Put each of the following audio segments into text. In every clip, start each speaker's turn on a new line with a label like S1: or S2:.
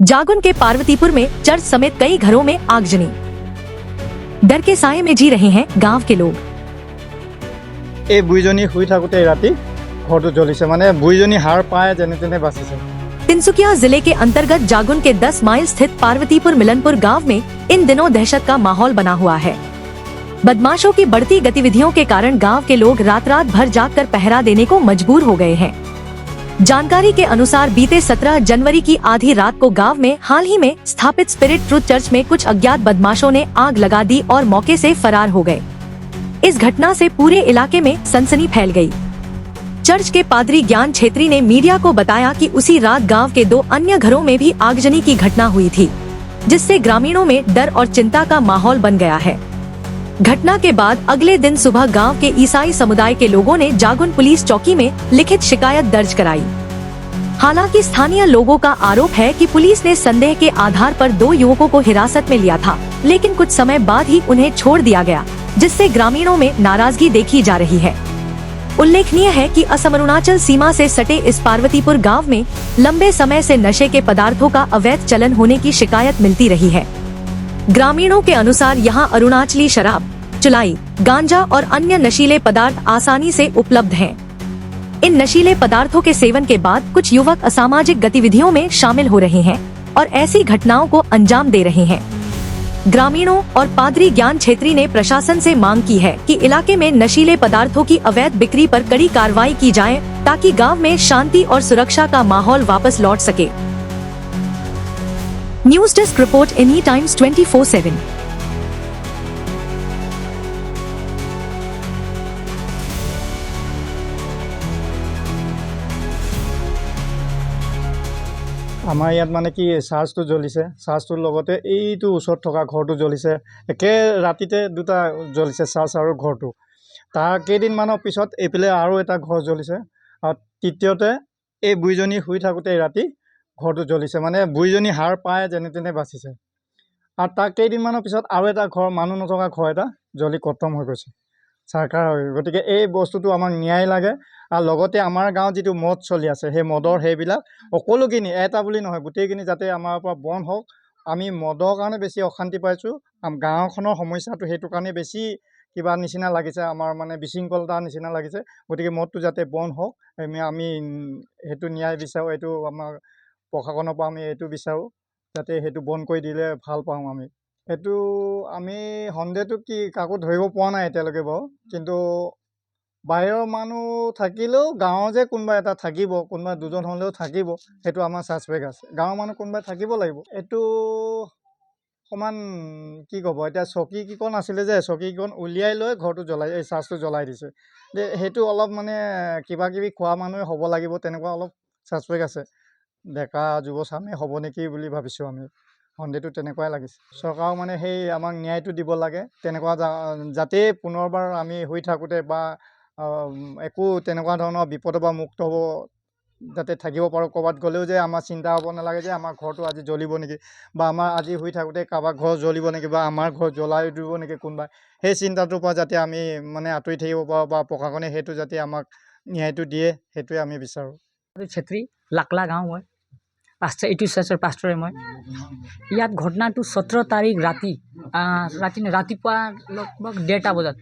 S1: जागुन के पार्वतीपुर में चर्च समेत कई घरों में आगजनी। डर के साए में जी रहे हैं गांव के लोग।
S2: এই বুইজনী শুই থাকোতে ৰাতি ঘৰটো জ্বলিছে মানে বুইজনী হাড় পায় যেনে তেনে বাচিছে।
S1: तिनसुकिया जिले के अंतर्गत जागुन के 10 माइल स्थित पार्वतीपुर मिलनपुर गांव में इन दिनों दहशत का माहौल बना हुआ है। बदमाशों की बढ़ती गतिविधियों के कारण गांव के लोग रात रात भर जागकर पहरा देने को मजबूर हो गए हैं। जानकारी के अनुसार बीते 17 जनवरी की आधी रात को गांव में हाल ही में स्थापित स्पिरिट ट्रुथ चर्च में कुछ अज्ञात बदमाशों ने आग लगा दी और मौके से फरार हो गए। इस घटना से पूरे इलाके में सनसनी फैल गई। चर्च के पादरी ज्ञान छेत्री ने मीडिया को बताया कि उसी रात गांव के 2 अन्य घरों में भी आगजनी की घटना हुई थी, जिससे ग्रामीणों में डर और चिंता का माहौल बन गया है। घटना के बाद अगले दिन सुबह गांव के ईसाई समुदाय के लोगों ने जागुन पुलिस चौकी में लिखित शिकायत दर्ज कराई। हालांकि स्थानीय लोगों का आरोप है कि पुलिस ने संदेह के आधार पर 2 युवकों को हिरासत में लिया था, लेकिन कुछ समय बाद ही उन्हें छोड़ दिया गया, जिससे ग्रामीणों में नाराजगी देखी जा रही है। उल्लेखनीय है कि असम अरुणाचल सीमा से सटे इस पार्वतीपुर गांव में लंबे समय से नशे के पदार्थों का अवैध चलन होने की शिकायत मिलती रही है। ग्रामीणों के अनुसार यहां अरुणाचली शराब, चुलाई, गांजा और अन्य नशीले पदार्थ आसानी से उपलब्ध हैं। इन नशीले पदार्थों के सेवन के बाद कुछ युवक असामाजिक गतिविधियों में शामिल हो रहे हैं और ऐसी घटनाओं को अंजाम दे रहे हैं। ग्रामीणों और पादरी ज्ञान छेत्री ने प्रशासन से मांग की है कि इलाके में नशीले पदार्थों की अवैध बिक्री पर कड़ी कार्रवाई की जाए, ताकि गांव में शांति और सुरक्षा का माहौल वापस लौट सके। News desk report any times 24/7।
S2: আমাৰ ইয়াত মানে কি চাৰ্জটো জ্বলিছে, চাৰ্জটোৰ লগতে এইটো ওচৰত থকা ঘৰটো জ্বলিছে। একে ৰাতিতে দুটা জ্বলিছে, চাৰ্জ আৰু ঘৰটো। তাৰ কেইদিনমানৰ পিছত এইফালে আৰু এটা ঘৰ জ্বলিছে আৰু তৃতীয়তে এই বুইজনী শুই থাকোঁতে ৰাতি ঘৰটো জ্বলিছে মানে বুইজনী হাড় পায় যেনে তেনে বাচিছে। আৰু তাৰ কেইদিনমানৰ পিছত আৰু এটা ঘৰ, মানুহ নথকা ঘৰ এটা জ্বলি খতম হৈ গৈছে, চাৰকাৰ হৈ। গতিকে এই বস্তুটো আমাক ন্যায় লাগে। আৰু লগতে আমাৰ গাঁৱত যিটো মদ চলি আছে, সেই মদৰ সেইবিলাক সকলোখিনি এটা বুলি নহয়, গোটেইখিনি যাতে আমাৰ পৰা বন্ধ হওক। আমি মদৰ কাৰণে বেছি অশান্তি পাইছোঁ, গাঁওখনৰ সমস্যাটো সেইটো কাৰণে বেছি কিবা নিচিনা লাগিছে, আমাৰ মানে বিশৃংখলতাৰ নিচিনা লাগিছে। গতিকে মদটো যাতে বন্ধ হওক, আমি সেইটো ন্যায় বিচাৰোঁ। এইটো আমাৰ প্ৰশাসনৰ পৰা আমি এইটো বিচাৰোঁ, যাতে সেইটো বন্ধ কৰি দিলে ভাল পাওঁ আমি। সেইটো আমি সন্দেহটো কি কাকো ধৰিব পৰা নাই এতিয়ালৈকে বাৰু, কিন্তু বাহিৰৰ মানুহ থাকিলেও গাঁৱৰ যে কোনোবা এটা থাকিব, কোনোবা 2জন হ'লেও থাকিব, সেইটো আমাৰ ছাছপেক্ট আছে। গাঁৱৰ মানুহ কোনোবা থাকিব লাগিব। এইটো সমান কি ক'ব এতিয়া, চকীকেইখন আছিলে যে চকীকেইখন উলিয়াই লৈ ঘৰটো জ্বলাই, এই চাৰ্জটো জ্বলাই দিছে। যে সেইটো অলপ মানে কিবা কিবি খোৱা মানুহে হ'ব লাগিব, তেনেকুৱা অলপ ছাছপেক্ট আছে। ডেকা যুৱচামে হ'ব নেকি বুলি ভাবিছোঁ আমি, সন্দেহটো তেনেকুৱাই লাগিছে। চৰকাৰক মানে সেই আমাক ন্যায়টো দিব লাগে, তেনেকুৱা যাতে পুনৰবাৰ আমি হৈ থাকোঁতে বা একো তেনেকুৱা ধৰণৰ বিপদৰ পৰা মুক্ত হ'ব, যাতে থাকিব পাৰোঁ। ক'ৰবাত গ'লেও যে আমাৰ চিন্তা হ'ব নালাগে যে আমাৰ ঘৰটো আজি জ্বলিব নেকি, বা আমাৰ আজি হৈ থাকোঁতে কাৰোবাৰ ঘৰ জ্বলিব নেকি, বা আমাৰ ঘৰ জ্বলাই দিব নেকি কোনোবাই। সেই চিন্তাটোৰ পৰা যাতে আমি মানে আঁতৰি থাকিব পাৰোঁ, বা প্ৰশাসনে সেইটো যাতে আমাক ন্যায়টো দিয়ে, সেইটোৱে আমি বিচাৰোঁ।
S3: छेत्री लाकला गाँव মই পাষ্টাৰ, এইটো চাৰ্চৰ পাষ্টাৰে মই। ইয়াত ঘটনাটো 17 তাৰিখ ৰাতিপুৱা লগভগ 1:30 বজাত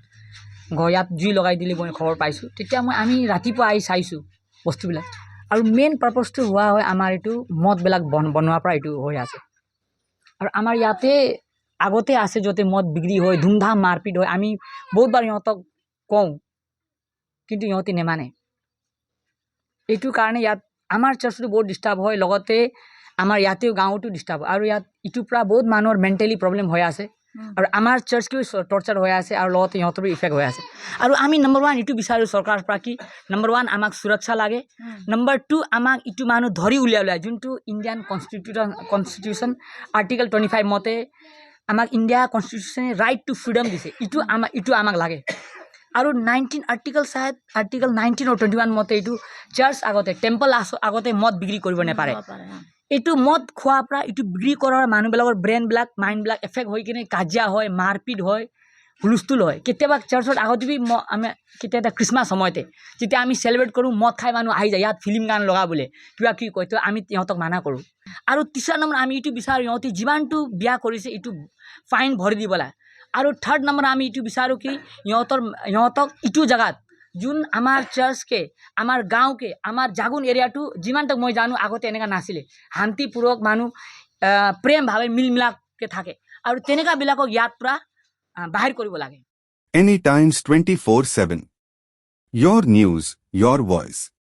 S3: ইয়াত জুই লগাই দিলে মই খবৰ পাইছোঁ। তেতিয়া আমি ৰাতিপুৱা আহি চাইছোঁ বস্তুবিলাক। আৰু মেইন পাৰ্পজটো হোৱা হয় আমাৰ এইটো মদবিলাক বনোৱাৰ পৰা এইটো হৈ আছে। আৰু আমাৰ ইয়াতে আগতে আছে য'তে মদ বিক্ৰী হয়, ধুমধাম মাৰপিট হয়। আমি বহুতবাৰ ইহঁতক কওঁ, কিন্তু ইহঁতে নেমানে। এইটোৰ কাৰণে ইয়াত আমাৰ চাৰ্চটো বহুত ডিষ্টাৰ্ব হয়, লগতে আমাৰ ইয়াতেও গাঁৱতো ডিষ্টাৰ্ব হয়। আৰু ইয়াত ইটোৰ পৰা বহুত মানুহৰ মেণ্টেলি প্ৰব্লেম হৈ আছে, আৰু আমাৰ চাৰ্চকেও টৰ্চাৰ হৈ আছে, আৰু লগতে ইহঁতৰো ইফেক্ট হৈ আছে। আৰু আমি নম্বৰ 1 এইটো বিচাৰোঁ চৰকাৰৰ পৰা কি, নম্বৰ 1 আমাক সুৰক্ষা লাগে, নম্বৰ 2 আমাক ইটো মানুহ ধৰি উলিয়াই যোনটো ইণ্ডিয়ান কনষ্টিটিউশ্যন আৰ্টিকল 25 মতে আমাক ইণ্ডিয়া কনষ্টিটিউশ্যনে ৰাইট টু ফ্ৰীডম দিছে, ইটো আমাক লাগে। আৰু 19 আৰ্টিকল 19 আৰু 21 মতে এইটো চাৰ্চ আগতে, টেম্পল আগতে মদ বিক্ৰী কৰিব নাপাৰে। এইটো মদ খোৱাৰ পৰা, এইটো বিক্ৰী কৰাৰ মানুহবিলাকৰ ব্ৰেইনবিলাক, মাইণ্ডবিলাক এফেক্ট হৈ কিনে কাজিয়া হয়, মাৰপিট হয়, হুলস্থুল হয় কেতিয়াবা চাৰ্চত আগতে আমি কেতিয়াবা খ্ৰীষ্টমাছ সময়তে যেতিয়া আমি চেলিব্ৰেট কৰোঁ মদ খাই মানুহ আহি যায় ইয়াত ফিল্ম গান লগা বোলে কিবা কি কয় তো আমি ইহঁতক মানা কৰোঁ আৰু তিছৰা নম্বৰ আমি এইটো বিচাৰোঁ ইহঁতে যিমানটো বিয়া কৰিছে এইটো ফাইন ভৰি দিব লাগে আৰু থাৰ্ড নম্বৰ আমি এইটো বিচাৰোঁ কি ইহঁতক ইটো জেগাত যোন আমাৰ চাৰ্চকে আমাৰ গাঁওকে আমাৰ জাগুন এৰিয়াটো যিমানটো মই জানো আগতে এনেকুৱা নাছিলে শান্তিপূৰ্বক মানুহ প্ৰেমভাৱে মিলমিলাকে থাকে আৰু তেনেকুৱাবিলাকক ইয়াৰ পৰা বাহিৰ কৰিব লাগে
S4: Anytimes 24/7. Your news, your voice.